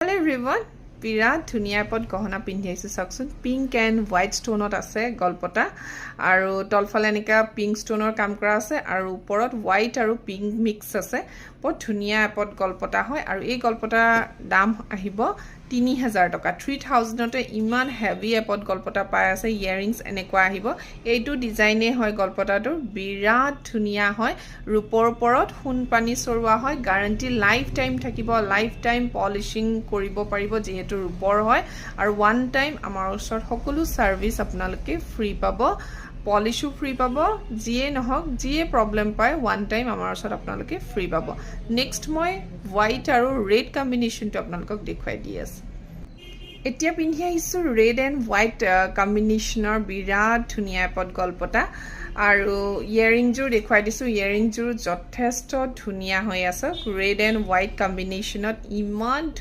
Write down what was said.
Hello everyone, বিৰাট ধুনীয়া পট গহনা পিন্ধি আহিছো চাওকচোন পিংক এণ্ড হোৱাইট ষ্টোনত আছে গলপটা আৰু তলফালে এনেকা পিংক ষ্টোনৰ কাম কৰা আছে আৰু ওপৰত হোৱাইট আৰু পিংক মিক্স আছে বহুত ধুনীয়া পট গলপটা হয় আৰু এই গলপটা দাম আহিব 3000 টকা 3000 তে ইমান হেভি এপট গলপটা পাই আছে ইয়াৰিংছ এনেকুৱা আহিব এইটো ডিজাইনে হয় গলপটাটোৰ বিৰাট ধুনীয়া হয় ৰূপৰ ওপৰত সোণ পানী চৰোৱা হয় গ্যাৰান্টি লাইফ টাইম থাকিব লাইফ টাইম পলিশিং কৰিব পাৰিব যেহেতু ৰূপৰ হয় আৰু ওৱান টাইম আমাৰ ওচৰত সকলো সাৰ্ভিস আপোনালোকে ফ্ৰী পাব পলিশো ফ্ৰী পাব যিয়ে নহক যিয়ে প্ৰবলেম পায় ওৱান টাইম আমাৰ ওচৰত আপোনালোকে ফ্ৰী পাব নেক্সট মই হোৱাইট আৰু ৰেড কম্বিনেশনটো আপোনালোকক দেখুৱাই দি আছে এতিয়া পিন্ধি আহিছো ৰেড এণ্ড হোৱাইট কম্বিনেশনৰ বিৰাট ধুনীয়া পট গলপটা আৰু ইয়াৰিংজোৰ দেখুৱাই দিছো ইয়াৰিংজোৰ যথেষ্ট ধুনীয়া হৈ আছে ৰেড এণ্ড হোৱাইট কম্বিনেশনত ইমান